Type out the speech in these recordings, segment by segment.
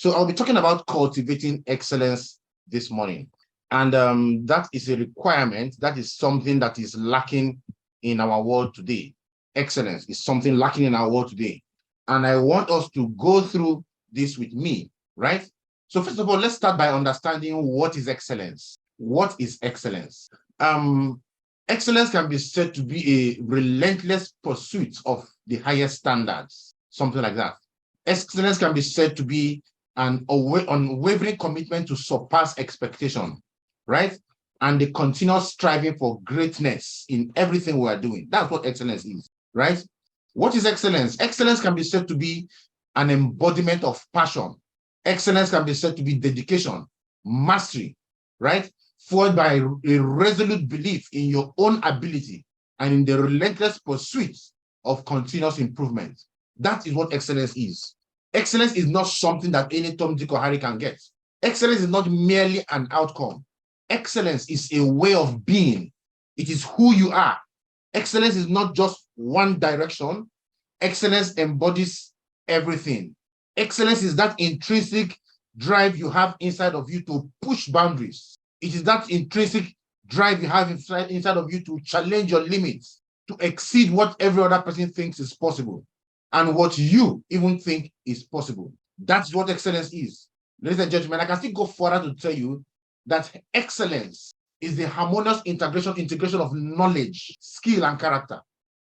So I'll be talking about cultivating excellence this morning. And that is a requirement. That is something that is lacking in our world today. Excellence is something lacking in our world today. And I want us to go through this with me, right? So first of all, let's start by understanding what is excellence. What is excellence? Excellence can be said to be a relentless pursuit of the highest standards, something like that. Excellence can be said to be an unwavering commitment to surpass expectation, right? And the continuous striving for greatness in everything we are doing. That's what excellence is, right? What is excellence? Excellence can be said to be an embodiment of passion. Excellence can be said to be dedication, mastery, right? Fueled by a resolute belief in your own ability and in the relentless pursuit of continuous improvement. That is what excellence is. Excellence is not something that any Tom, Dick, or Harry can get. Excellence is not merely an outcome. Excellence is a way of being. It is who you are. Excellence is not just one direction. Excellence embodies everything. Excellence is that intrinsic drive you have inside of you to push boundaries. It is that intrinsic drive you have inside of you to challenge your limits, to exceed what every other person thinks is possible and what you even think is possible. That's what excellence is. Ladies and gentlemen, I can still go further to tell you that excellence is the harmonious integration of knowledge, skill, and character.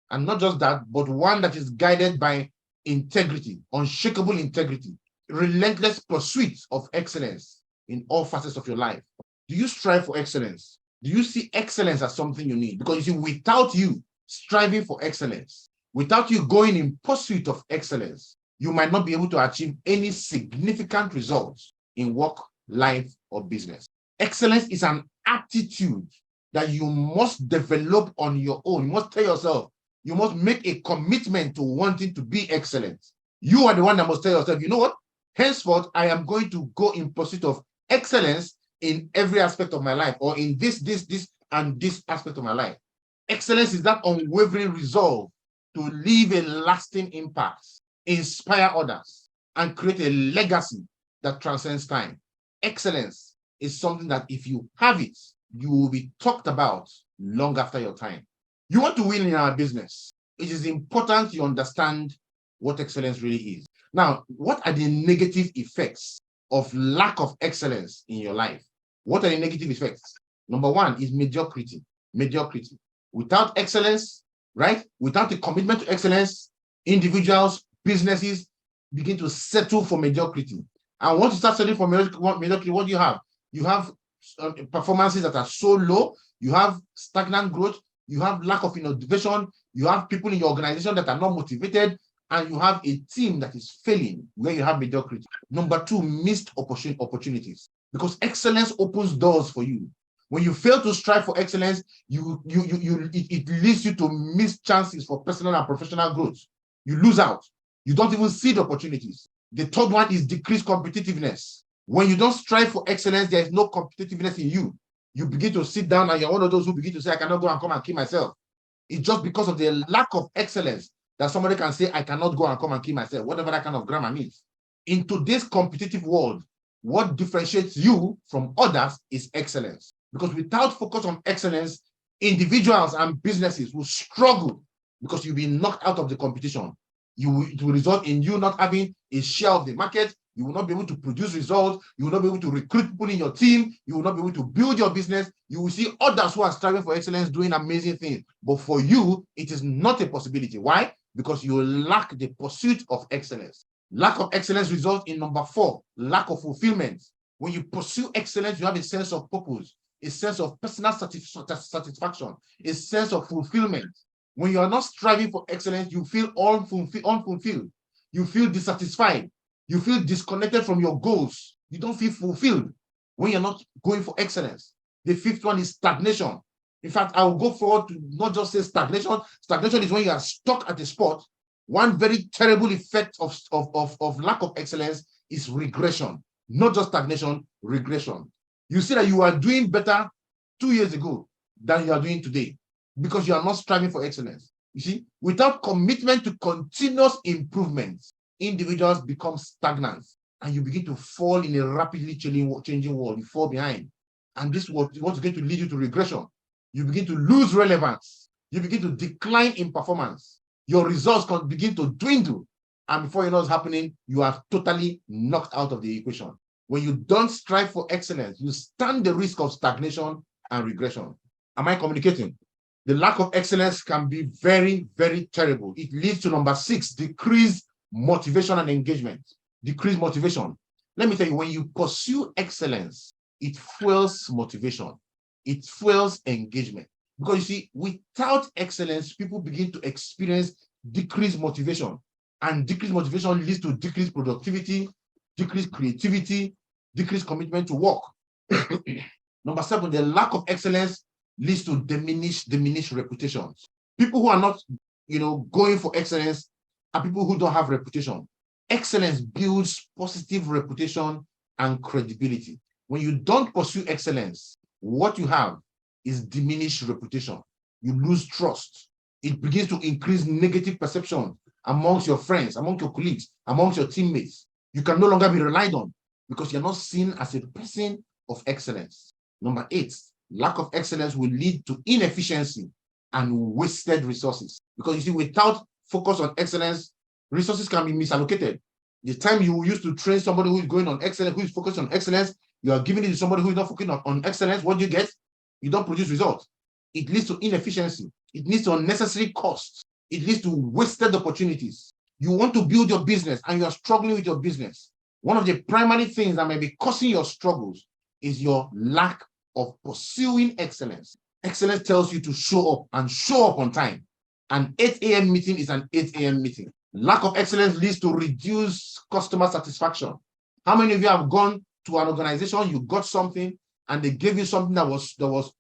And not just that, but one that is guided by integrity, unshakable integrity, relentless pursuit of excellence in all facets of your life. Do you strive for excellence? Do you see excellence as something you need? Because you see, without you striving for excellence, without you going in pursuit of excellence, you might not be able to achieve any significant results in work, life, or business. Excellence is an attitude that you must develop on your own. You must tell yourself, you must make a commitment to wanting to be excellent. You are the one that must tell yourself, you know what? Henceforth, I am going to go in pursuit of excellence in every aspect of my life, or in this, and this aspect of my life. Excellence is that unwavering resolve to leave a lasting impact, inspire others, and create a legacy that transcends time. Excellence is something that if you have it, you will be talked about long after your time. You want to win in our business. It is important you understand what excellence really is. Now, what are the negative effects of lack of excellence in your life? What are the negative effects? Number one is mediocrity. Mediocrity. Without excellence, right? Without a commitment to excellence, individuals, businesses begin to settle for mediocrity. And once you start settling for mediocrity, what do you have? You have performances that are so low. You have stagnant growth. You have lack of innovation. You have people in your organization that are not motivated. And you have a team that is failing where you have mediocrity. Number two, missed opportunities. Because excellence opens doors for you. When you fail to strive for excellence, it leads you to miss chances for personal and professional growth. You lose out. You don't even see the opportunities. The third one is decreased competitiveness. When you don't strive for excellence, there is no competitiveness in you. You begin to sit down and you're one of those who begin to say, I cannot go and come and kill myself. It's just because of the lack of excellence that somebody can say, I cannot go and come and kill myself, whatever that kind of grammar means. In today's competitive world, what differentiates you from others is excellence. Because without focus on excellence, individuals and businesses will struggle because you'll be knocked out of the competition. It will result in you not having a share of the market. You will not be able to produce results. You will not be able to recruit people in your team. You will not be able to build your business. You will see others who are striving for excellence doing amazing things. But for you, it is not a possibility. Why? Because you lack the pursuit of excellence. Lack of excellence results in number four, lack of fulfillment. When you pursue excellence, you have a sense of purpose, a sense of personal satisfaction, a sense of fulfillment. When you are not striving for excellence, you feel unfulfilled. You feel dissatisfied. You feel disconnected from your goals. You don't feel fulfilled when you're not going for excellence. The fifth one is stagnation. In fact, I will go forward to not just say stagnation. Stagnation is when you are stuck at a spot. One very terrible effect of lack of excellence is regression. Not just stagnation, regression. You see that you are doing better 2 years ago than you are doing today because you are not striving for excellence. You see, without commitment to continuous improvement, individuals become stagnant and you begin to fall in a rapidly changing world. You fall behind. And this is what's going to lead you to regression. You begin to lose relevance. You begin to decline in performance. Your results can begin to dwindle. And before you know what's happening, you are totally knocked out of the equation. When you don't strive for excellence, you stand the risk of stagnation and regression. Am I communicating? The lack of excellence can be very, very terrible. It leads to number 6, decreased motivation and engagement. Decreased motivation. Let me tell you, when you pursue excellence, it fuels motivation. It fuels engagement. Because you see, without excellence, people begin to experience decreased motivation. And decreased motivation leads to decreased productivity, decreased creativity, decreased commitment to work. Number 7, the lack of excellence leads to diminished reputations. People who are not, going for excellence are people who don't have reputation. Excellence builds positive reputation and credibility. When you don't pursue excellence, what you have is diminished reputation. You lose trust. It begins to increase negative perception amongst your friends, among your colleagues, amongst your teammates. You can no longer be relied on because you're not seen as a person of excellence. Number 8, lack of excellence will lead to inefficiency and wasted resources. Because you see, without focus on excellence, resources can be misallocated. The time you used to train somebody who is going on excellence, who is focused on excellence, you are giving it to somebody who is not focusing on excellence. What do you get? You don't produce results. It leads to inefficiency. It leads to unnecessary costs. It leads to wasted opportunities. You want to build your business and you are struggling with your business. One of the primary things that may be causing your struggles is your lack of pursuing excellence. Excellence tells you to show up and show up on time. An 8 a.m. meeting is an 8 a.m. meeting. Lack of excellence leads to reduced customer satisfaction. How many of you have gone to an organization, you got something, and they gave you something that was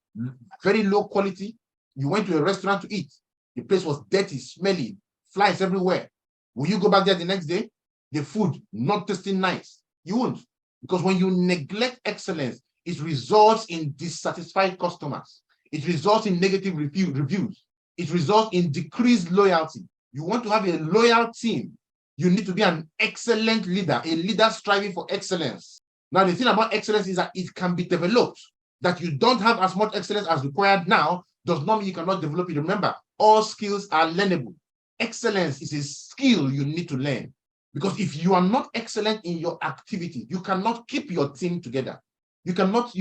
very low quality? You went to a restaurant to eat. The place was dirty, smelly, flies everywhere. Will you go back there the next day? The food not tasting nice. You won't. Because when you neglect excellence, it results in dissatisfied customers. It results in negative reviews. It results in decreased loyalty. You want to have a loyal team, you need to be an excellent leader, a leader striving for excellence. Now, the thing about excellence is that it can be developed. That you don't have as much excellence as required now does not mean you cannot develop it. Remember, all skills are learnable. Excellence is a skill you need to learn. Because if you are not excellent in your activity, you cannot keep your team together. You cannot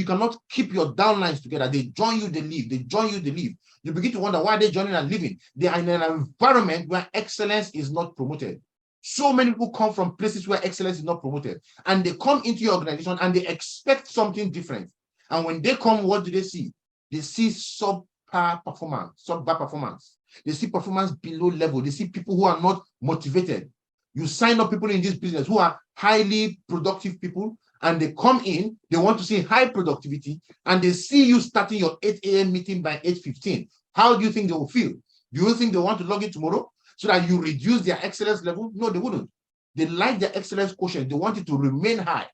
keep your downlines together. They join you, they leave. They join you, they leave. You begin to wonder why they're joining and leaving. They are in an environment where excellence is not promoted. So many people come from places where excellence is not promoted. And they come into your organization and they expect something different. And when they come, what do they see? They see subpar performance. They see performance below level. They see people who are not motivated. You sign up people in this business who are highly productive people, and they come in, they want to see high productivity, and they see you starting your 8 a.m. meeting by 8:15. How do you think they will feel? Do you think they want to log in tomorrow so that you reduce their excellence level? No, they wouldn't. They like their excellence quotient. They want it to remain high.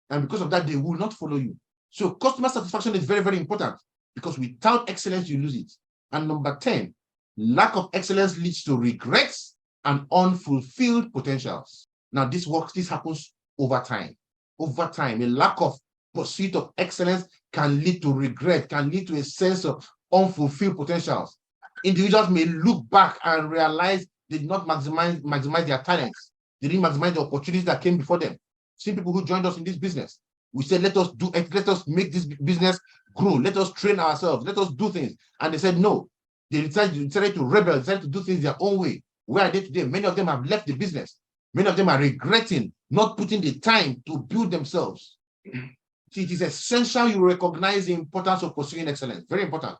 And because of that, they will not follow you. So customer satisfaction is very, very important because without excellence, you lose it. And number 10, lack of excellence leads to regrets and unfulfilled potentials. Now, this happens over time. Over time, a lack of pursuit of excellence can lead to regret, can lead to a sense of unfulfilled potentials. Individuals may look back and realize they did not maximize their talents. They didn't maximize the opportunities that came before them. See people who joined us in this business. We said, let us make this business grow. Let us train ourselves. Let us do things. And they said, no. They decided to rebel, decided to do things their own way. Where are they today? Many of them have left the business. Many of them are regretting not putting the time to build themselves. See, it is essential you recognize the importance of pursuing excellence. Very important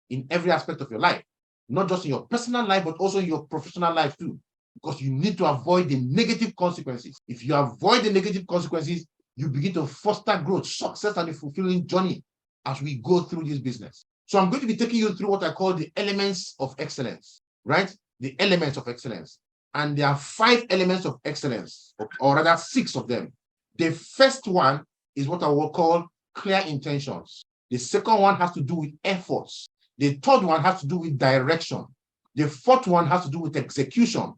in every aspect of your life. Not just in your personal life, but also in your professional life too. Because you need to avoid the negative consequences. If you avoid the negative consequences, you begin to foster growth, success, and a fulfilling journey as we go through this business. So I'm going to be taking you through what I call the elements of excellence, right? The elements of excellence. And there are 5 elements of excellence, or rather 6 of them. The first one is what I will call clear intentions. The second one has to do with efforts. The third one has to do with direction. The fourth one has to do with execution.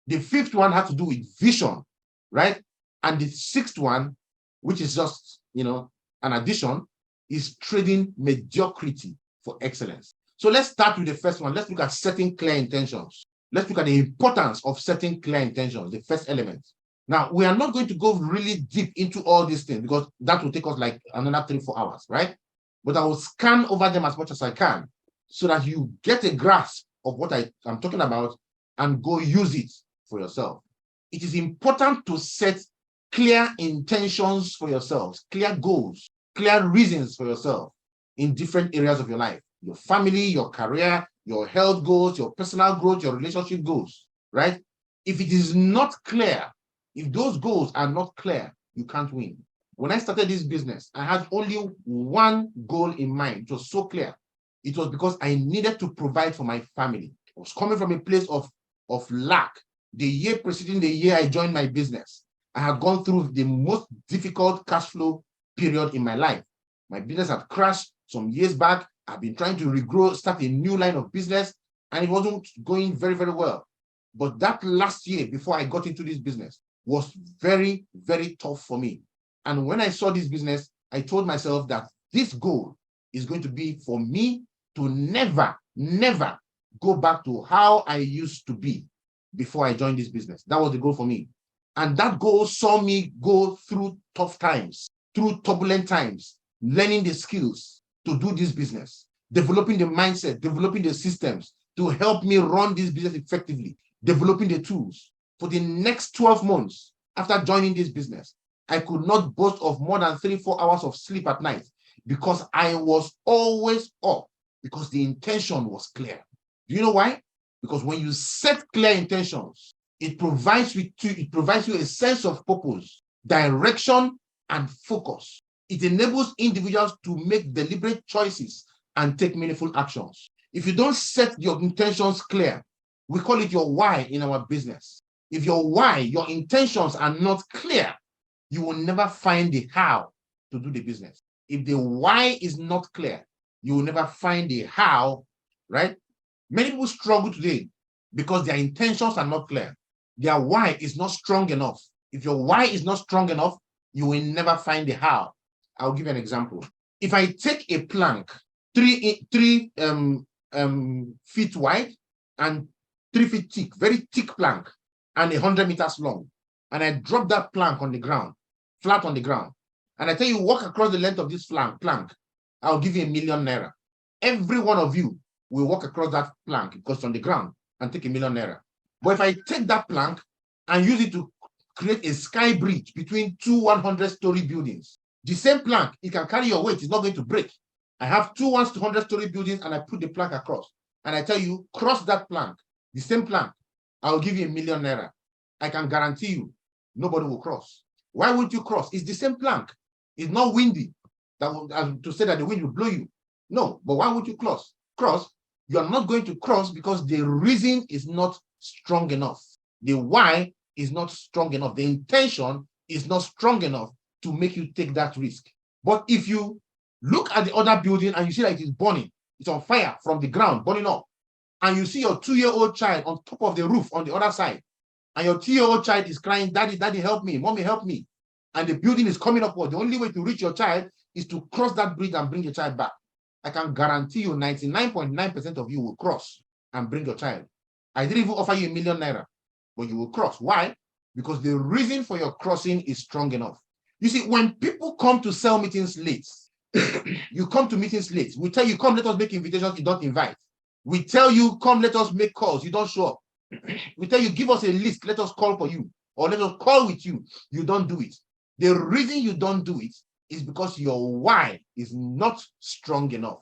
The fifth one has to do with vision, right? And the sixth one, which is just, an addition, is trading mediocrity for excellence. So let's start with the first one. Let's look at setting clear intentions. Let's look at the importance of setting clear intentions, the first element. Now, we are not going to go really deep into all these things because that will take us like another 3-4 hours, right? But I will scan over them as much as I can so that you get a grasp of what I'm talking about and go use it for yourself. It is important to set clear intentions for yourselves, clear goals, clear reasons for yourself in different areas of your life, your family, your career, your health goals, your personal growth, your relationship goals, right? If it is not clear, if those goals are not clear, you can't win. When I started this business, I had only one goal in mind. It was so clear. It was because I needed to provide for my family. I was coming from a place of lack. The year preceding the year I joined my business, I had gone through the most difficult cash flow period in my life. My business had crashed some years back. I've been trying to regrow, start a new line of business, and it wasn't going very, very well. But that last year before I got into this business was very, very tough for me. And when I saw this business, I told myself that this goal is going to be for me to never, never go back to how I used to be before I joined this business. That was the goal for me. And that goal saw me go through tough times, through turbulent times, learning the skills to do this business, developing the mindset, developing the systems to help me run this business effectively, developing the tools. For the next 12 months after joining this business, I could not boast of more than 3-4 hours of sleep at night because I was always up, because the intention was clear. Do you know why? Because when you set clear intentions, it provides you a sense of purpose, direction, and focus. It enables individuals to make deliberate choices and take meaningful actions. If you don't set your intentions clear, we call it your why in our business. If your why, your intentions are not clear, you will never find the how to do the business. If the why is not clear, you will never find the how, right? Many people struggle today because their intentions are not clear. Their why is not strong enough. If your why is not strong enough, you will never find the how. I'll give you an example. If I take a plank 3 feet wide and 3 feet thick, very thick plank, and 100 meters long, and I drop that plank on the ground, flat on the ground, and I tell you, walk across the length of this plank, I'll give you 1 million naira. Every one of you will walk across that plank because it's on the ground and take 1 million naira. But if I take that plank and use it to create a sky bridge between 2 100-story buildings, the same plank, it can carry your weight, it's not going to break. I have 2 100-story buildings and I put the plank across. And I tell you, cross that plank, the same plank, I'll give you 1 million naira. I can guarantee you, nobody will cross. Why would you cross? It's the same plank. It's not windy to say that the wind will blow you. No, but why would you cross? You are not going to cross because the reason is not strong enough. The why is not strong enough. The intention is not strong enough to make you take that risk. But if you look at the other building and you see that it is burning, it's on fire from the ground, burning up, and you see your 2-year-old child on top of the roof on the other side, and your 2-year-old child is crying, "Daddy, daddy, help me, mommy, help me," and the building is coming upward, the only way to reach your child is to cross that bridge and bring your child back. I can guarantee you 99.9% of you will cross and bring your child. I didn't even offer you 1 million naira, but you will cross. Why? Because the reason for your crossing is strong enough. You see, when people come to sell meetings late, you come to meetings late. We tell you, come, let us make invitations, you don't invite. We tell you, come, let us make calls, you don't show up. We tell you, give us a list, let us call for you, or let us call with you, you don't do it. The reason you don't do it is because your why is not strong enough.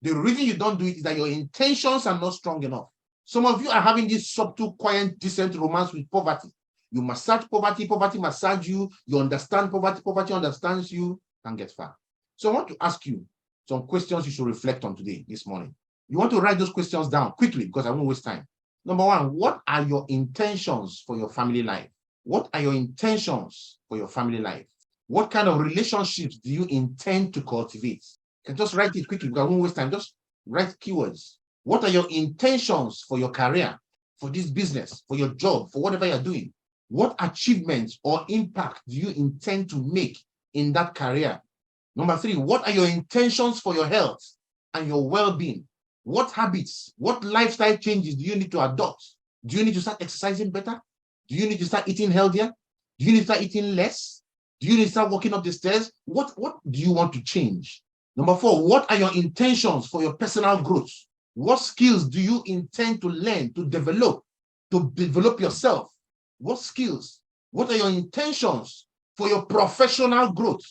The reason you don't do it is that your intentions are not strong enough. Some of you are having this subtle, quiet, decent romance with poverty. You massage poverty, poverty massage you, you understand poverty, poverty understands you, and get far. So I want to ask you some questions you should reflect on today, this morning. You want to write those questions down quickly because I won't waste time. Number one, what are your intentions for your family life? What are your intentions for your family life? What kind of relationships do you intend to cultivate? You can just write it quickly because I won't waste time. Just write keywords. What are your intentions for your career, for this business, for your job, for whatever you're doing? What achievements or impact do you intend to make in that career? Number 3, what are your intentions for your health and your well-being? What habits, what lifestyle changes do you need to adopt? Do you need to start exercising better? Do you need to start eating healthier? Do you need to start eating less? Do you need to start walking up the stairs? What do you want to change? Number 4, what are your intentions for your personal growth? What skills do you intend to learn, to develop yourself? What skills? What are your intentions for your professional growth?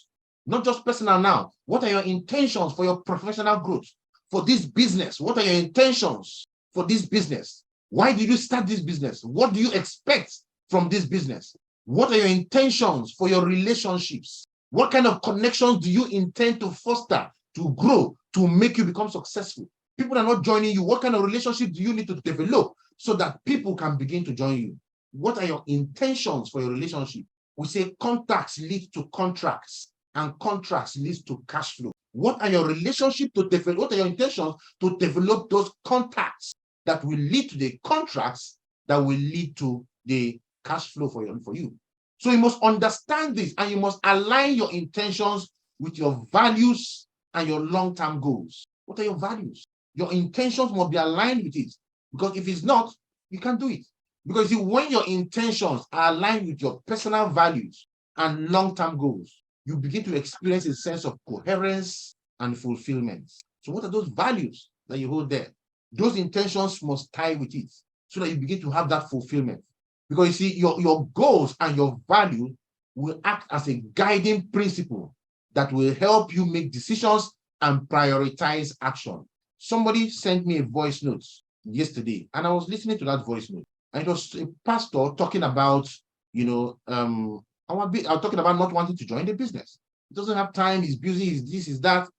Not just personal now. What are your intentions for your professional growth? For this business, what are your intentions for this business? Why did you start this business? What do you expect from this business? What are your intentions for your relationships? What kind of connections do you intend to foster, to grow, to make you become successful? People are not joining you. What kind of relationship do you need to develop so that people can begin to join you? What are your intentions for your relationship? We say contacts lead to contracts, and contracts leads to cash flow. What are your relationship to develop? What are your intentions to develop those contacts that will lead to the contracts that will lead to the cash flow for you? So you must understand this, and you must align your intentions with your values and your long-term goals. What are your values? Your intentions must be aligned with it, because if it's not, you can't do it. Because see, when your intentions are aligned with your personal values and long-term goals, you begin to experience a sense of coherence and fulfillment. So what are those values that you hold there? Those intentions must tie with it so that you begin to have that fulfillment. Because you see, your goals and your value will act as a guiding principle that will help you make decisions and prioritize action. Somebody sent me a voice note yesterday, and I was listening to that voice note. And it was a pastor talking about, I was talking about not wanting to join the business. He doesn't have time, he's busy, he's this, he's that.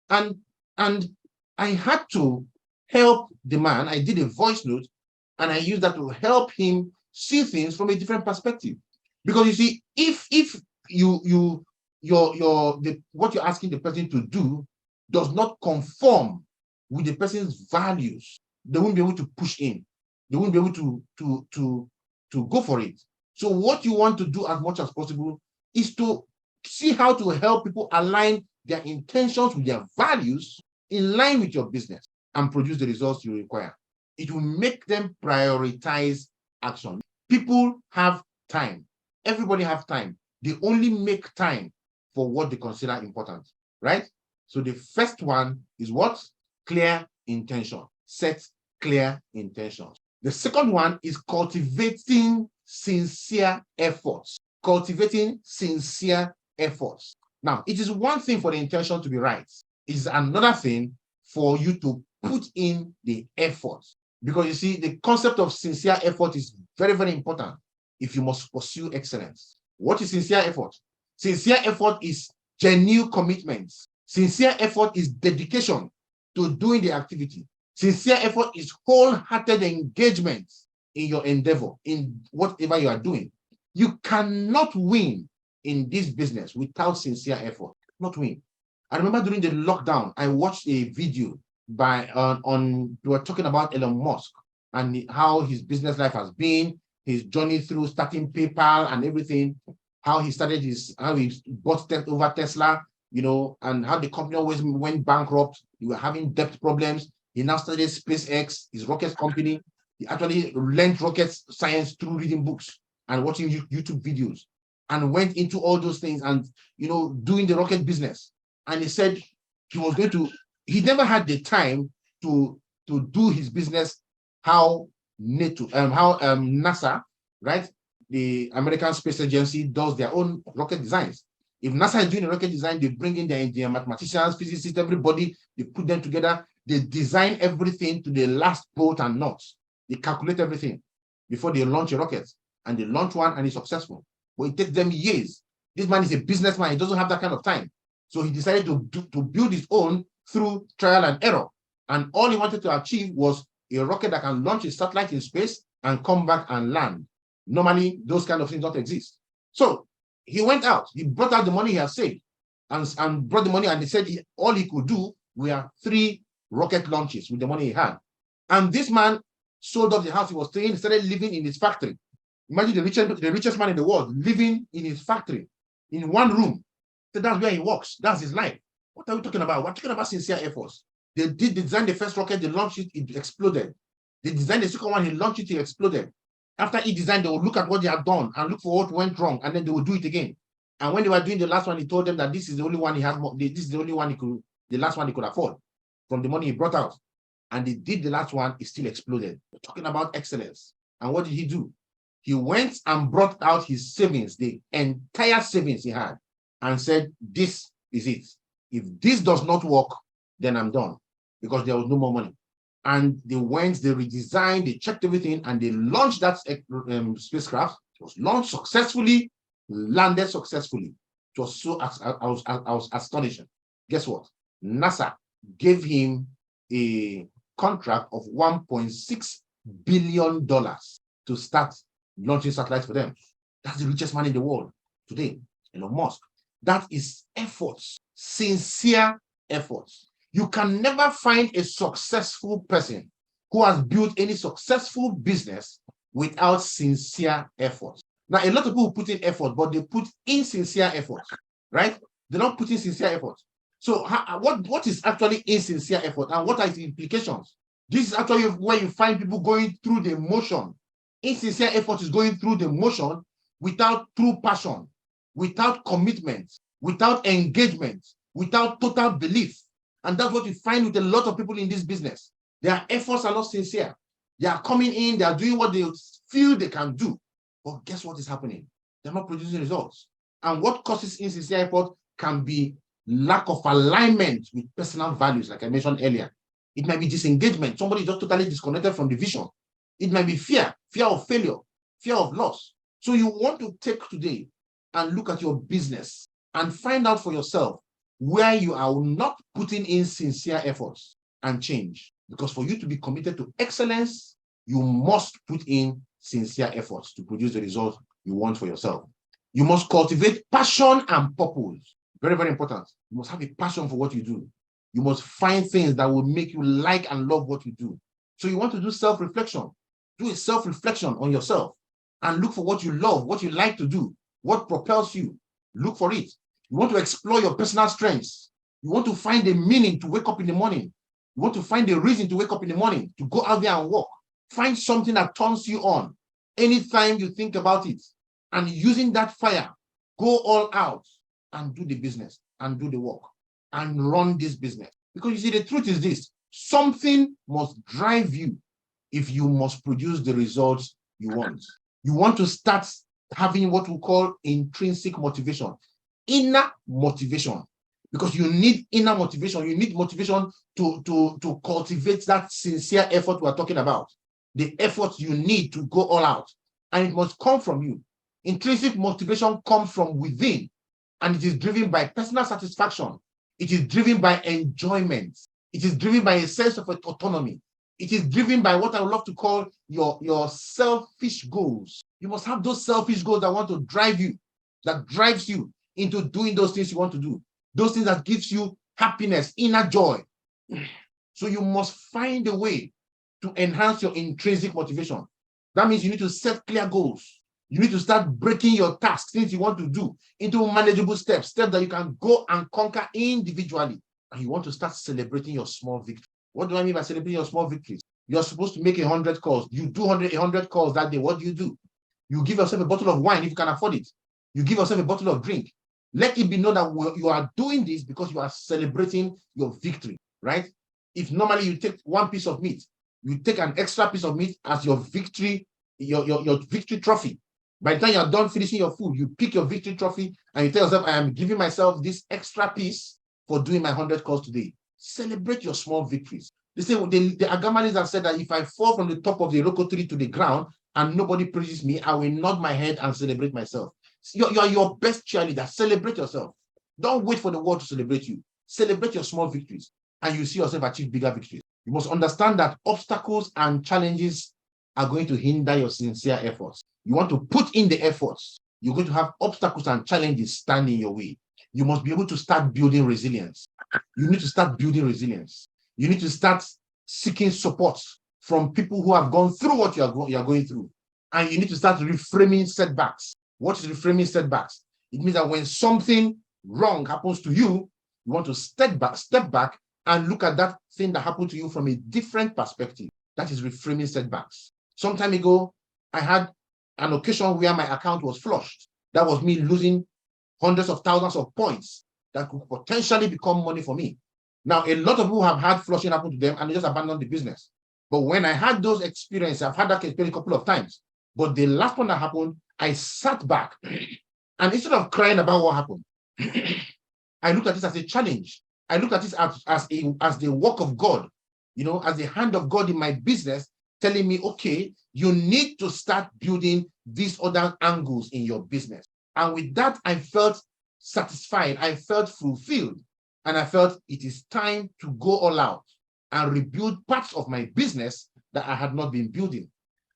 And I had to help the man. I did a voice note, and I used that to help him see things from a different perspective. Because you see, if what you're asking the person to do does not conform with the person's values, they won't be able to push in. They won't be able to go for it. So what you want to do as much as possible is to see how to help people align their intentions with their values in line with your business and produce the results you require. It will make them prioritize action. People have time. Everybody have time. They only make time for what they consider important, right? So the first one is what? Clear intention. Set clear intentions. The second one is cultivating sincere efforts. Cultivating sincere efforts. Now, it is one thing for the intention to be right. It is another thing for you to put in the effort. Because you see, the concept of sincere effort is very, very important if you must pursue excellence. What is sincere effort? Sincere effort is genuine commitment. Sincere effort is dedication to doing the activity. Sincere effort is wholehearted engagement in your endeavor, in whatever you are doing. You cannot win in this business without sincere effort. Not win. I remember during the lockdown, I watched a video we were talking about Elon Musk and how his business life has been, his journey through starting PayPal and everything, how he bought over Tesla, and how the company always went bankrupt. They were having debt problems. He now started SpaceX, his rocket company. He actually learned rocket science through reading books and watching YouTube videos, and went into all those things and, doing the rocket business. And he said he never had the time to do his business how NASA, right? The American Space Agency does their own rocket designs. If NASA is doing a rocket design, they bring in their mathematicians, physicists, everybody, they put them together, they design everything to the last bolt and nuts. They calculate everything before they launch a rocket, and they launch one and it's successful. But it takes them years. This man is a businessman, he doesn't have that kind of time. So he decided to build his own through trial and error. And all he wanted to achieve was a rocket that can launch a satellite in space and come back and land. Normally, those kind of things don't exist. So he went out, he brought out the money he had saved and brought the money, and he said all he could do were 3 rocket launches with the money he had. And this man sold off the house he was staying, started living in his factory. Imagine the richest man in the world living in his factory, in one room. So that's where he works. That's his life. What are we talking about? We're talking about sincere efforts. They designed the first rocket, they launched it, it exploded. They designed the second one, he launched it, it exploded. After he designed, they would look at what they had done and look for what went wrong, and then they would do it again. And when they were doing the last one, he told them that this is the only one he had. This is the only one he could, the last one he could afford from the money he brought out. And they did the last one, it still exploded. We're talking about excellence. And what did he do? He went and brought out his savings, the entire savings he had, and said, this is it. If this does not work, then I'm done, because there was no more money. And they went, they redesigned, they checked everything, and they launched that spacecraft. It was launched successfully, landed successfully. It was so, I was astonished. Guess what? NASA gave him a contract of $1.6 billion to start launching satellites for them. That's the richest man in the world today, Elon Musk. That is efforts, sincere efforts. You can never find a successful person who has built any successful business without sincere efforts. Now, a lot of people put in effort, but they put insincere efforts, right? They don't put in sincere efforts. So what is actually insincere effort, and what are the implications? This is actually where you find people going through the motion. Insincere effort is going through the motion without true passion, without commitment, without engagement, without total belief. And that's what you find with a lot of people in this business. Their efforts are not sincere. They are coming in, they are doing what they feel they can do. But guess what is happening? They're not producing results. And what causes insincere effort can be lack of alignment with personal values, like I mentioned earlier. It might be disengagement. Somebody is just totally disconnected from the vision. It might be fear of failure, fear of loss. So you want to take today and look at your business and find out for yourself where you are not putting in sincere efforts and change. Because for you to be committed to excellence, you must put in sincere efforts to produce the results you want for yourself. You must cultivate passion and purpose. Very, very important. You must have a passion for what you do. You must find things that will make you like and love what you do. So you want to do self-reflection. Do a self-reflection on yourself and look for what you love, what you like to do, what propels you. Look for it. You want to explore your personal strengths. You want to find a meaning to wake up in the morning. You want to find a reason to wake up in the morning, to go out there and walk. Find something that turns you on anytime you think about it. And using that fire, go all out and do the business and do the work and run this business. Because you see, the truth is this: something must drive you if you must produce the results you want. You want to start having what we call intrinsic motivation, inner motivation, because you need inner motivation. You need motivation to cultivate that sincere effort we're talking about, the effort you need to go all out, and it must come from you. Intrinsic motivation comes from within, and it is driven by personal satisfaction. It is driven by enjoyment. It is driven by a sense of autonomy. It is driven by what I would love to call your selfish goals. You must have those selfish goals that want to drive you, that drives you into doing those things you want to do, those things that gives you happiness, inner joy. So you must find a way to enhance your intrinsic motivation. That means you need to set clear goals. You need to start breaking your tasks, things you want to do, into manageable steps that you can go and conquer individually. And you want to start celebrating your small victories. What do I mean by celebrating your small victories? You're supposed to make 100 calls. You do 100 calls that day. What do? You give yourself a bottle of wine if you can afford it. You give yourself a bottle of drink. Let it be known that you are doing this because you are celebrating your victory, right? If normally you take one piece of meat, you take an extra piece of meat as your victory, your victory trophy. By the time you're done finishing your food, you pick your victory trophy and you tell yourself, I am giving myself this extra piece for doing my 100 calls today. Celebrate your small victories. They say the Agamanis have said that if I fall from the top of the Iroko tree to the ground and nobody praises me, I will nod my head and celebrate myself. You are your best cheerleader. Celebrate yourself. Don't wait for the world to celebrate you. Celebrate your small victories, and you see yourself achieve bigger victories. You must understand that obstacles and challenges are going to hinder your sincere efforts. You want to put in the efforts. You're going to have obstacles and challenges stand in your way. You must be able to start building resilience. You need to start building resilience. You need to start seeking support from people who have gone through what you are going through. And you need to start reframing setbacks. What is reframing setbacks? It means that when something wrong happens to you, you want to step back and look at that thing that happened to you from a different perspective. That is reframing setbacks. Some time ago, I had an occasion where my account was flushed. That was me losing hundreds of thousands of points that could potentially become money for me. Now, a lot of people have had flushing happen to them and they just abandoned the business. But when I had those experiences, I've had that experience a couple of times. But the last one that happened, I sat back and instead of crying about what happened, I looked at this as a challenge. I looked at this as the work of God, as the hand of God in my business, telling me, okay, you need to start building these other angles in your business. And with that, I felt satisfied. I felt fulfilled. And I felt it is time to go all out and rebuild parts of my business that I had not been building.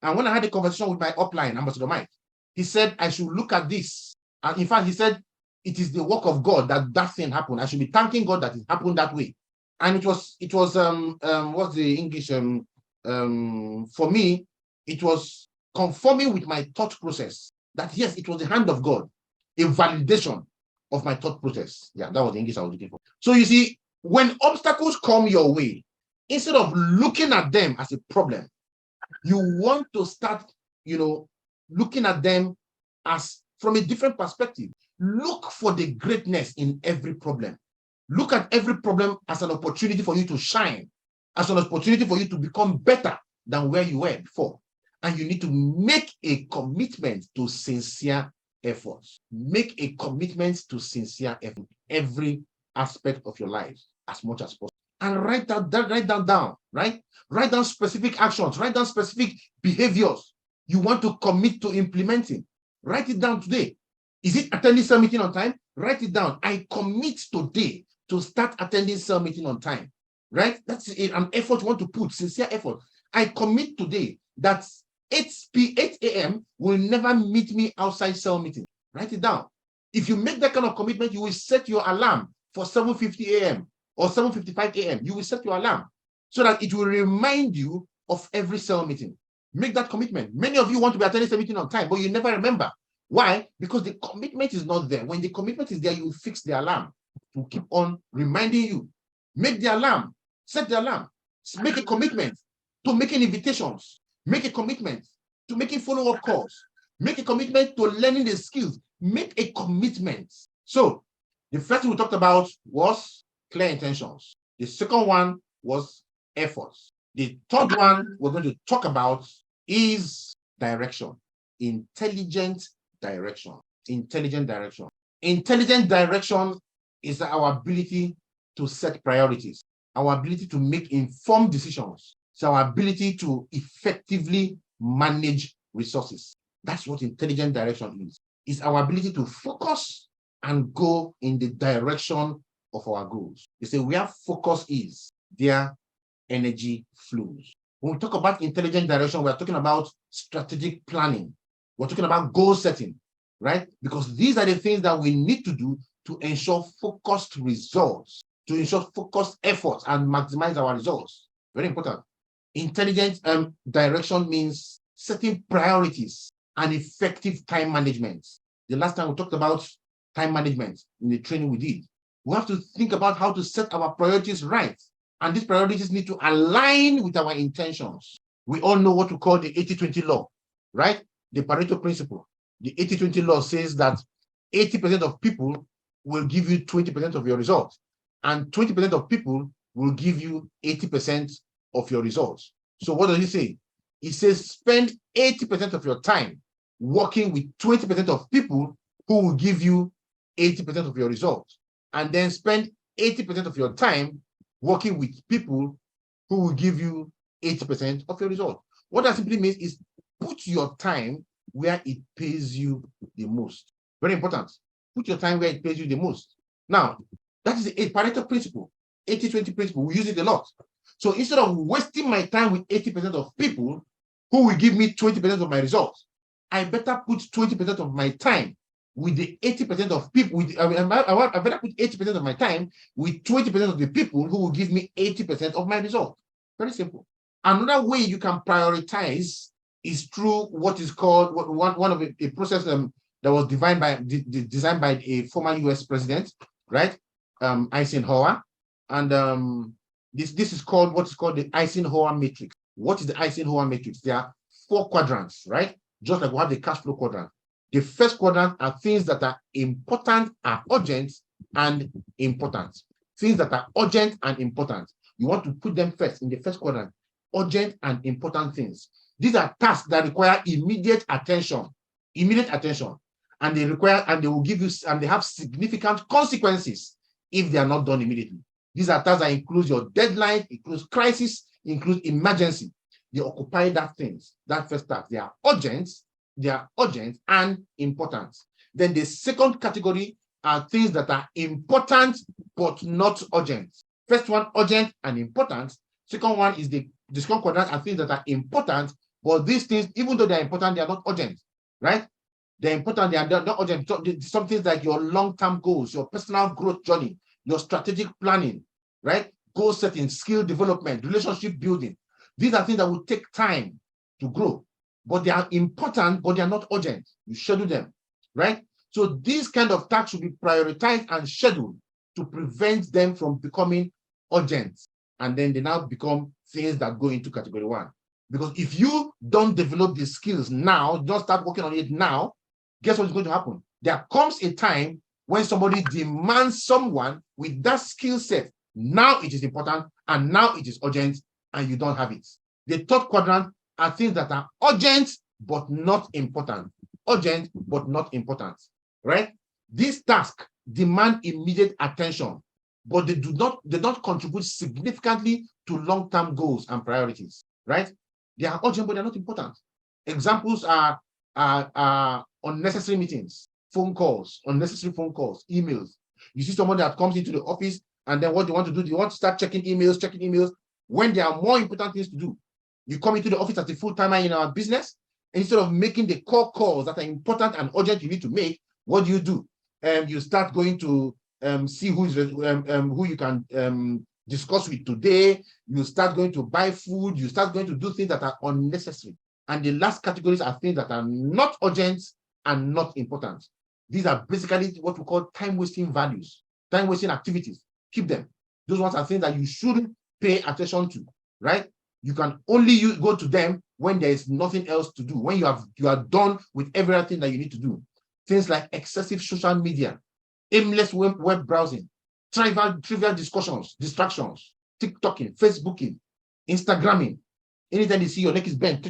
And when I had a conversation with my upline, Ambassador Mike, he said, I should look at this. And in fact, he said, it is the work of God that thing happened. I should be thanking God that it happened that way. And it was what's the English? For me, it was conforming with my thought process that yes, it was the hand of God, a validation of my thought process. Yeah, that was the English I was looking for. So you see, when obstacles come your way, instead of looking at them as a problem, you want to start, looking at them as from a different perspective. Look for the greatness in every problem. Look at every problem as an opportunity for you to shine, as an opportunity for you to become better than where you were before. And you need to make a commitment to sincere efforts. Make a commitment to sincere effort every aspect of your life as much as possible. And write that down, right? Write down specific actions, write down specific behaviors you want to commit to implementing. Write it down today. Is it attending cell meeting on time? Write it down. I commit today to start attending cell meeting on time, right? That's an effort you want to put, sincere effort. I commit today that 8 a.m. will never meet me outside cell meeting. Write it down. If you make that kind of commitment, you will set your alarm for 7:50 a.m. or 7:55 a.m. You will set your alarm so that it will remind you of every cell meeting. Make that commitment. Many of you want to be attending cell meeting on time, but you never remember. Why? Because the commitment is not there. When the commitment is there, you will fix the alarm to keep on reminding you. Make the alarm. Set the alarm. Make a commitment to making invitations. Make a commitment to making follow-up calls. Make a commitment to learning the skills. Make a commitment. So the first thing we talked about was clear intentions. The second one was efforts. The third one we're going to talk about is direction. Intelligent direction. Intelligent direction. Intelligent direction is our ability to set priorities, our ability to make informed decisions. It's our ability to effectively manage resources. That's what intelligent direction is. It's our ability to focus and go in the direction of our goals. You say where focus is, there energy flows. When we talk about intelligent direction, we're talking about strategic planning. We're talking about goal setting, right? Because these are the things that we need to do to ensure focused results, to ensure focused efforts and maximize our results. Very important. Intelligent direction means setting priorities and effective time management. The last time we talked about time management in the training we did. We have to think about how to set our priorities right. And these priorities need to align with our intentions. We all know what we call the 80-20 law, right? The Pareto principle. The 80-20 law says that 80% of people will give you 20% of your results, and 20% of people will give you 80% of your results. So what does he say? He says spend 80% of your time working with 20% of people who will give you 80% of your results, and then spend 80% of your time working with people who will give you 80% of your result. What that simply means is put your time where it pays you the most. Very important. Put your time where it pays you the most. Now, that is a Pareto principle, 80-20 principle. We use it a lot. So instead of wasting my time with 80% of people who will give me 20% of my results, I better put 20% of my time with the 80% of people. I better put 80% of my time with 20% of the people who will give me 80% of my result. Very simple. Another way you can prioritize is through what is called one of a process that was designed by a former US president, right? Eisenhower. And this is called what is called the Eisenhower matrix. What is the Eisenhower matrix? There are 4 quadrants, right? Just like we have the cash flow quadrant. The first quadrant are things that are important, are urgent, and important. Things that are urgent and important. You want to put them first in the first quadrant. Urgent and important things. These are tasks that require immediate attention. Immediate attention. And they will give you, and they have significant consequences if they are not done immediately. These are tasks that include your deadline, includes crisis, includes emergency. They occupy that things, that first task. They are urgent and important. Then the second category are things that are important but not urgent. First one, urgent and important. Second one is the second quadrant are things that are important, but these things, even though they're important, they are not urgent, right? They're important, they are not urgent. Some things like your long-term goals, your personal growth journey, your strategic planning, right? Goal setting, skill development, relationship building. These are things that will take time to grow, but they are important, but they are not urgent. You schedule them, right? So these kind of tasks should be prioritized and scheduled to prevent them from becoming urgent. And then they now become things that go into category 1. Because if you don't develop the skills now, don't start working on it now, guess what's going to happen? There comes a time when somebody demands someone with that skill set. Now it is important, and now it is urgent, and you don't have it. The third quadrant are things that are urgent but not important. Urgent but not important, right? These tasks demand immediate attention, but they don't contribute significantly to long-term goals and priorities, right? They are urgent, but they're not important. Examples are unnecessary meetings, phone calls, unnecessary phone calls, emails. You see someone that comes into the office, and then what they want to do, they want to start checking emails, when there are more important things to do. You come into the office as a full-timer in our business, and instead of making the core calls that are important and urgent you need to make, what do? You start going to see who you can discuss with today. You start going to buy food. You start going to do things that are unnecessary. And the last categories are things that are not urgent and not important. These are basically what we call time-wasting values, time-wasting activities. Keep them. Those ones are things that you shouldn't pay attention to, right? You can only go to them when there is nothing else to do, when you are done with everything that you need to do. Things like excessive social media, aimless web browsing, trivial discussions, distractions, TikToking, Facebooking, Instagramming. Anytime you see your neck is bent,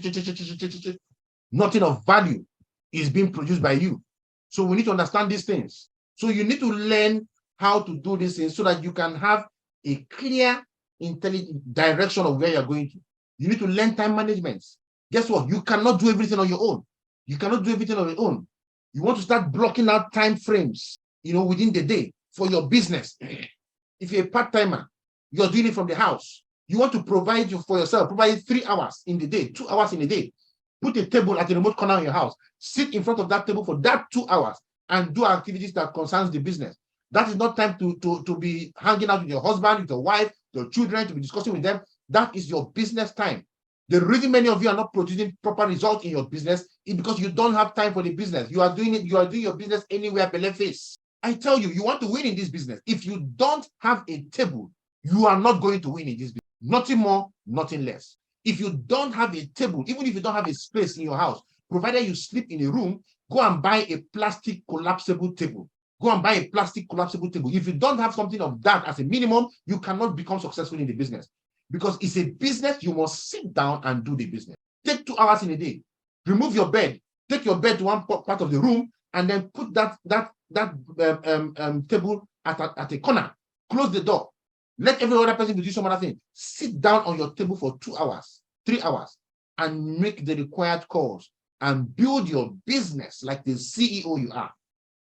nothing of value is being produced by you. So we need to understand these things. So you need to learn how to do these things so that you can have a clear, intelligent direction of where you're going to. You need to learn time management. Guess what? You cannot do everything on your own. You cannot do everything on your own. You want to start blocking out time frames, within the day for your business. If you're a part-timer, you're doing it from the house. You want to provide for yourself, provide 3 hours in the day, 2 hours in a day. Put a table at the remote corner of your house. Sit in front of that table for that 2 hours and do activities that concerns the business. That is not time to be hanging out with your husband, with your wife, your children, to be discussing with them. That is your business time. The reason many of you are not producing proper results in your business is because you don't have time for the business. You are doing your business anywhere below face. I tell you, you want to win in this business. If you don't have a table, you are not going to win in this business. Nothing more, nothing less. If you don't have a table, even if you don't have a space in your house, provided you sleep in a room, go and buy a plastic collapsible table. Go and buy a plastic collapsible table. If you don't have something of that as a minimum, you cannot become successful in the business. Because it's a business, you must sit down and do the business. Take 2 hours in a day. Remove your bed. Take your bed to one part of the room and then put that table at a corner. Close the door. Let every other person do some other thing. Sit down on your table for 2 hours, 3 hours, and make the required calls and build your business like the CEO you are.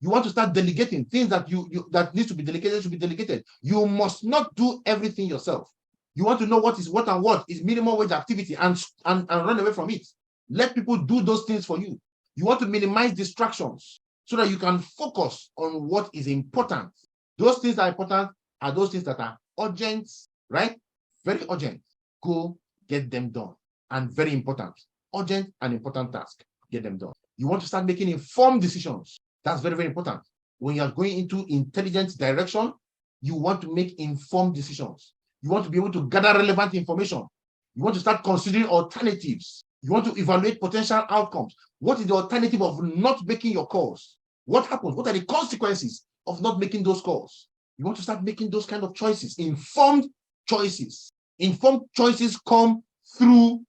You want to start delegating things that that needs to be delegated should be delegated. You must not do everything yourself. You want to know what is what and what is minimum wage activity and run away from it. Let people do those things for you. You want to minimize distractions so that you can focus on what is important. Those things that are important are those things that are urgent, right? Very urgent. Go get them done. And very important, urgent and important tasks, get them done. You want to start making informed decisions. That's very, very important. When you are going into intelligent direction, you want to make informed decisions. You want to be able to gather relevant information. You want to start considering alternatives. You want to evaluate potential outcomes. What is the alternative of not making your calls? What happens? What are the consequences of not making those calls? You want to start making those kind of choices, informed choices. Informed choices come through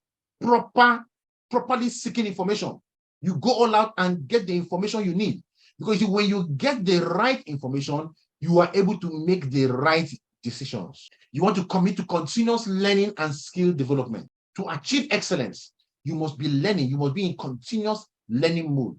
properly seeking information. You go all out and get the information you need. Because when you get the right information, you are able to make the right decisions. You want to commit to continuous learning and skill development. To achieve excellence, you must be learning. You must be in continuous learning mode.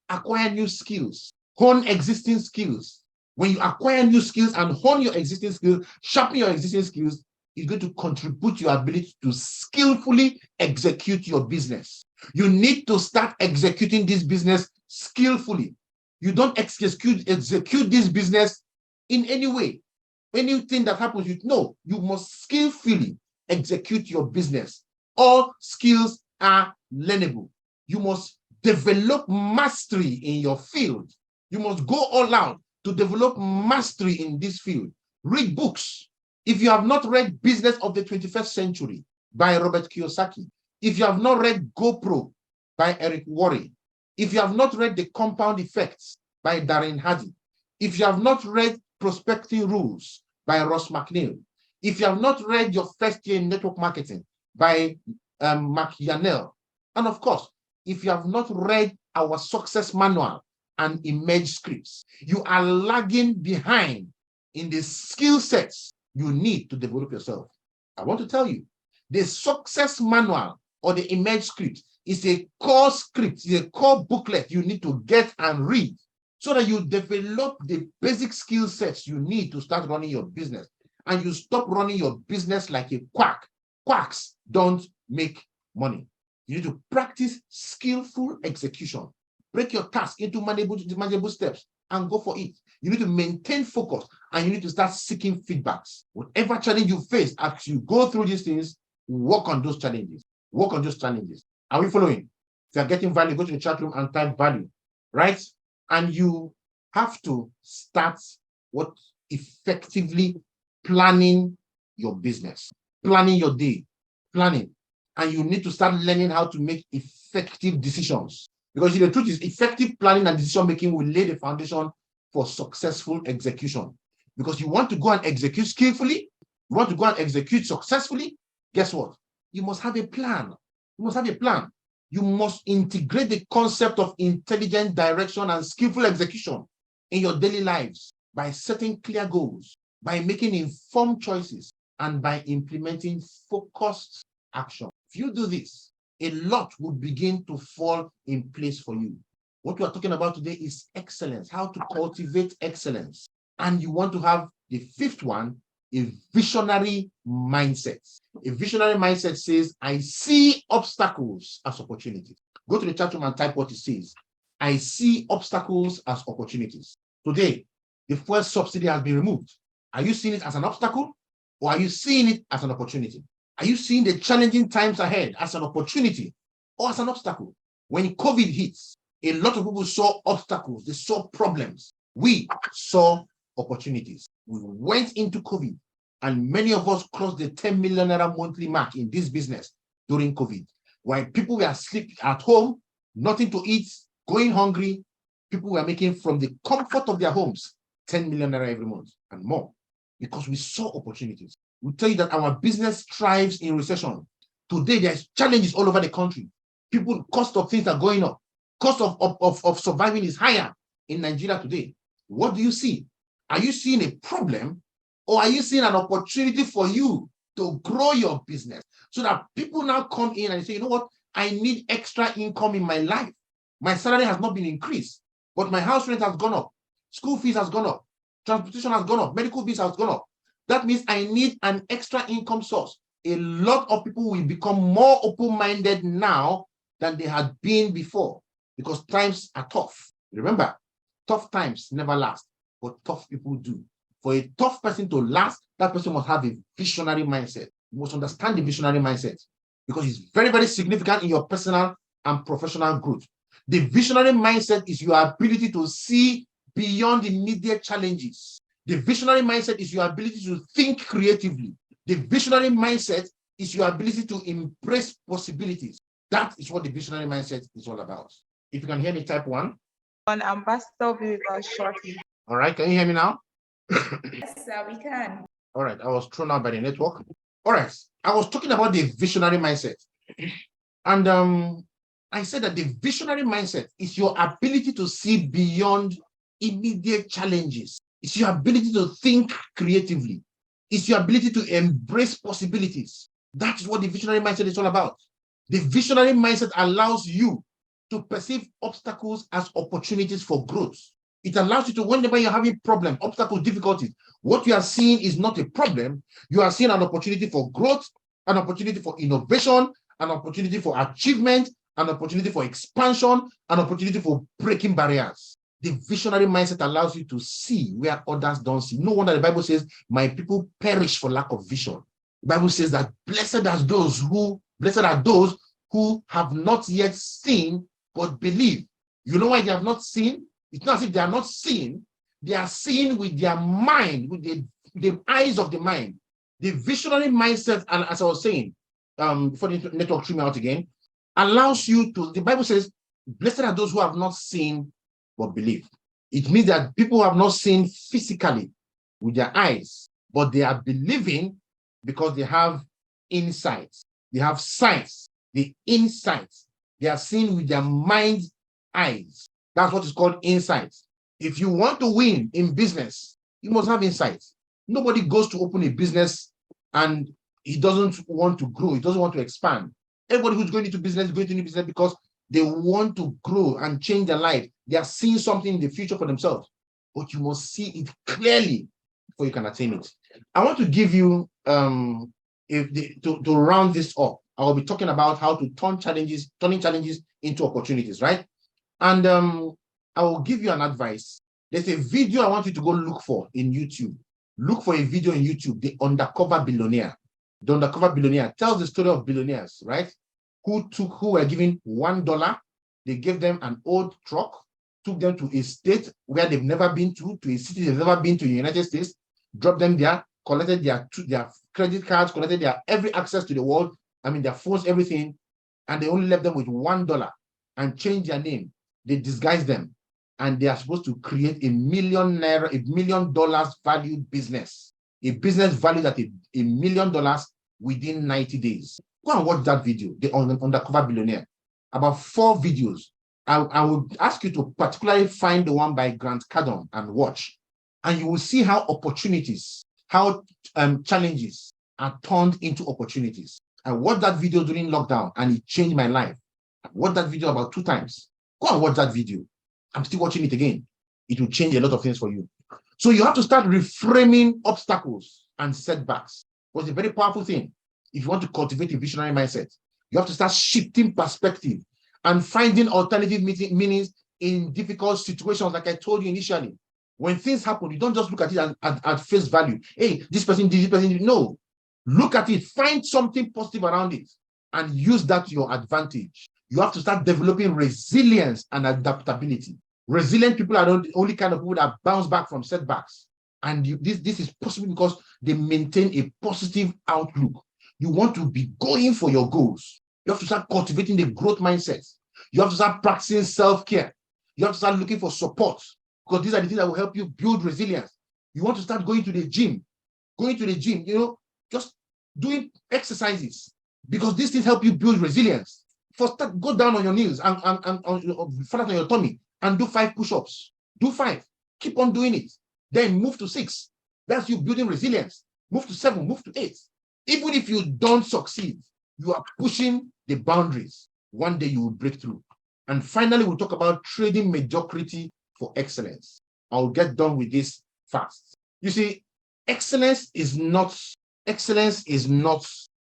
Acquire new skills. Hone existing skills. When you acquire new skills and hone your existing skills, sharpen your existing skills, it's going to contribute to your ability to skillfully execute your business. You need to start executing this business skillfully. You don't execute this business in any way. Anything that happens, you must skillfully execute your business. All skills are learnable. You must develop mastery in your field. You must go all out to develop mastery in this field. Read books. If you have not read Business of the 21st Century by Robert Kiyosaki, if you have not read GoPro by Eric Worre, if you have not read The Compound Effects by Darren Hardy, if you have not read Prospecting Rules by Ross McNeil, if you have not read Your First Year in Network Marketing by Mark Yanel, and of course, if you have not read our Success Manual and Image Scripts, you are lagging behind in the skill sets you need to develop yourself. I want to tell you, the Success Manual or the Image Script is a core script, is a core booklet you need to get and read so that you develop the basic skill sets you need to start running your business. And you stop running your business like a quack. Quacks don't make money. You need to practice skillful execution. Break your task into manageable steps and go for it. You need to maintain focus and you need to start seeking feedbacks. Whatever challenge you face, as you go through these things, work on those challenges. Work on those challenges. Are we following? If you're getting value, go to the chat room and type value, right? And you have to start effectively planning your business, planning your day, planning. And you need to start learning how to make effective decisions. Because the truth is, effective planning and decision making will lay the foundation for successful execution. Because you want to go and execute skillfully, you want to go and execute successfully, guess what? You must have a plan. You must have a plan. You must integrate the concept of intelligent direction and skillful execution in your daily lives by setting clear goals, by making informed choices, and by implementing focused action. If you do this, a lot will begin to fall in place for you. What we are talking about today is excellence, how to cultivate excellence. And you want to have the fifth one, a visionary mindset. A visionary mindset says, I see obstacles as opportunities. Go to the chat room and type what it says. I see obstacles as opportunities. Today, the fuel subsidy has been removed. Are you seeing it as an obstacle or are you seeing it as an opportunity? Are you seeing the challenging times ahead as an opportunity or as an obstacle? When COVID hits, a lot of people saw obstacles, they saw problems. We saw opportunities. We went into COVID and many of us crossed the 10 million naira monthly mark in this business during COVID. While people were asleep at home, nothing to eat, going hungry, people were making from the comfort of their homes 10 million naira every month and more because we saw opportunities. We tell you that our business thrives in recession. Today, there's challenges all over the country. Cost of things are going up. Cost of surviving is higher in Nigeria today. What do you see? Are you seeing a problem or are you seeing an opportunity for you to grow your business so that people now come in and say, you know what? I need extra income in my life. My salary has not been increased, but my house rent has gone up. School fees has gone up. Transportation has gone up. Medical bills has gone up. That means I need an extra income source. A lot of people will become more open-minded now than they had been before because times are tough. Remember, tough times never last, but tough people do. For a tough person to last, that person must have a visionary mindset. You must understand the visionary mindset. because it's very, very significant in your personal and professional growth. The visionary mindset is your ability to see beyond immediate challenges. The visionary mindset is your ability to think creatively. The visionary mindset is your ability to embrace possibilities. That is what the visionary mindset is all about. If you can hear me, type 1. On Ambassador will be with us shortly. All right, can you hear me now? Yes, sir, we can. All right, I was thrown out by the network. All right, I was talking about the visionary mindset. And I said that the visionary mindset is your ability to see beyond immediate challenges. It's your ability to think creatively. It's your ability to embrace possibilities. That's what the visionary mindset is all about. The visionary mindset allows you to perceive obstacles as opportunities for growth. It allows you to, whenever you're having problems, obstacles, difficulties, what you are seeing is not a problem. You are seeing an opportunity for growth, an opportunity for innovation, an opportunity for achievement, an opportunity for expansion, an opportunity for breaking barriers. The visionary mindset allows you to see where others don't see. No wonder the Bible says, my people perish for lack of vision. The Bible says that blessed are those who have not yet seen but believe. You know why they have not seen? It's not as if they are not seeing. They are seeing with their mind, with the eyes of the mind. The visionary mindset, and as I was saying, before the network threw me out again, allows you to, the Bible says, blessed are those who have not seen but believe. It means that people have not seen physically with their eyes, but they are believing because they have insights. They have sights, the insights. They are seeing with their mind's eyes. That's what is called insights. If you want to win in business, you must have insights. Nobody goes to open a business and he doesn't want to grow. He doesn't want to expand. Everybody who's going into business is going to new business because they want to grow and change their life. They are seeing something in the future for themselves. But you must see it clearly before you can attain it. I want to give you, to round this up, I will be talking about how to turning challenges into opportunities, right? And I will give you an advice. There's a video I want you to go look for in YouTube. Look for a video in YouTube, The Undercover Billionaire. The Undercover Billionaire tells the story of billionaires, right? Who were given $1. They gave them an old truck, took them to a state where they've never been to a city they've never been to in the United States, dropped them there, collected their credit cards, collected their every access to the world, their phones, everything, and they only left them with $1 and changed their name. They disguised them, and they are supposed to create $1 million valued business, a business valued at $1 million within 90 days. Go and watch that video, The Undercover Billionaire. About 4 videos. I would ask you to particularly find the one by Grant Cardone and watch, and you will see how opportunities, how challenges are turned into opportunities. I watched that video during lockdown, and it changed my life. I watched that video about 2 times. Go and watch that video. I'm still watching it again. It will change a lot of things for you. So you have to start reframing obstacles and setbacks. It's a very powerful thing. If you want to cultivate a visionary mindset, you have to start shifting perspective and finding alternative meanings in difficult situations, like I told you initially. When things happen, you don't just look at it at face value. Hey, this person did, this person did. No. Look at it, find something positive around it, and use that to your advantage. You have to start developing resilience and adaptability. Resilient people are the only kind of people that bounce back from setbacks. And this is possible because they maintain a positive outlook. You want to be going for your goals. You have to start cultivating the growth mindset. You have to start practicing self-care. You have to start looking for support, because these are the things that will help you build resilience. You want to start going to the gym, just doing exercises, because these things help you build resilience. First, go down on your knees and flat on your tummy and do 5 push-ups. Do 5. Keep on doing it. Then move to 6. That's you building resilience. Move to 7. Move to 8. Even if you don't succeed, you are pushing the boundaries. One day you will break through. And finally, we'll talk about trading mediocrity for excellence. I'll get done with this fast. You see, excellence is not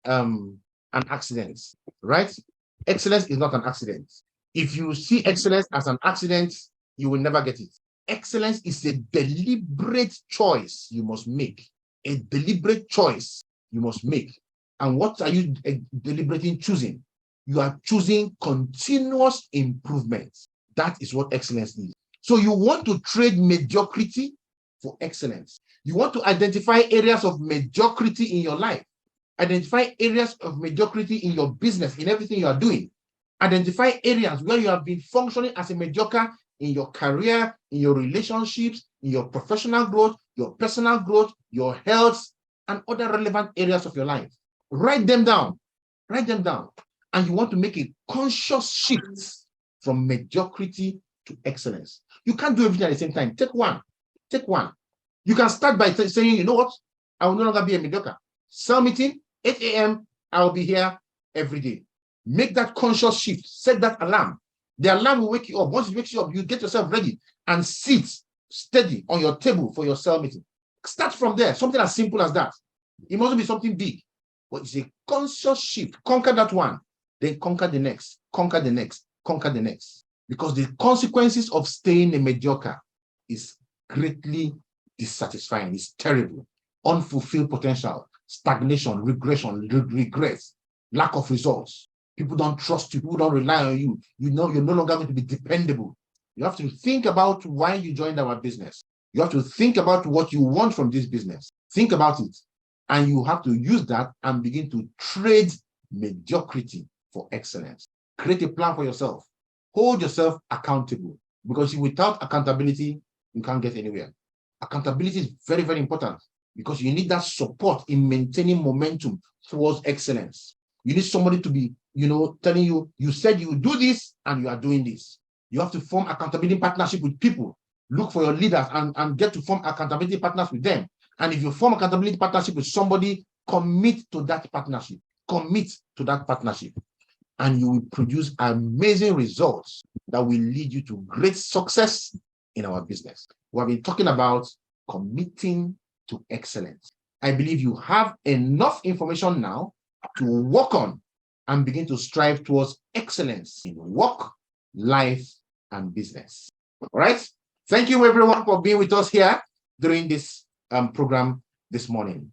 an accident, right? Excellence is not an accident. If you see excellence as an accident, you will never get it. Excellence is a deliberate choice you must make. A deliberate choice you must make. And what are you deliberately choosing? You are choosing continuous improvement. That is what excellence is. So you want to trade mediocrity for excellence. You want to identify areas of mediocrity in your life. Identify areas of mediocrity in your business, in everything you are doing. Identify areas where you have been functioning as a mediocre in your career, in your relationships, in your professional growth, your personal growth, your health, and other relevant areas of your life. Write them down. Write them down. And you want to make a conscious shift from mediocrity to excellence. You can't do everything at the same time. Take one. Take one. You can start by saying, you know what? I will no longer be a mediocre. Cell meeting, 8 a.m., I will be here every day. Make that conscious shift. Set that alarm. The alarm will wake you up. Once it wakes you up, you get yourself ready and sit steady on your table for your cell meeting. Start from there. Something as simple as that. It mustn't be something big, but it's a conscious shift. Conquer that one, then conquer the next, conquer the next, conquer the next. Because the consequences of staying a mediocre is greatly dissatisfying. It's terrible. Unfulfilled potential, stagnation, regression, regrets, lack of results. People don't trust you. People don't rely on you. You know you're no longer going to be dependable. You have to think about why you joined our business. You have to think about what you want from this business. Think about it. And you have to use that and begin to trade mediocrity for excellence. Create a plan for yourself. Hold yourself accountable. Because without accountability, you can't get anywhere. Accountability is very, very important because you need that support in maintaining momentum towards excellence. You need somebody to be, telling you, you said you would do this and you are doing this. You have to form accountability partnership with people. Look for your leaders and get to form accountability partners with them. And if you form accountability partnership with somebody, commit to that partnership. Commit to that partnership. And you will produce amazing results that will lead you to great success in our business. We have been talking about committing to excellence. I believe you have enough information now to work on and begin to strive towards excellence in work, life, and business. All right. Thank you, everyone, for being with us here during this program this morning.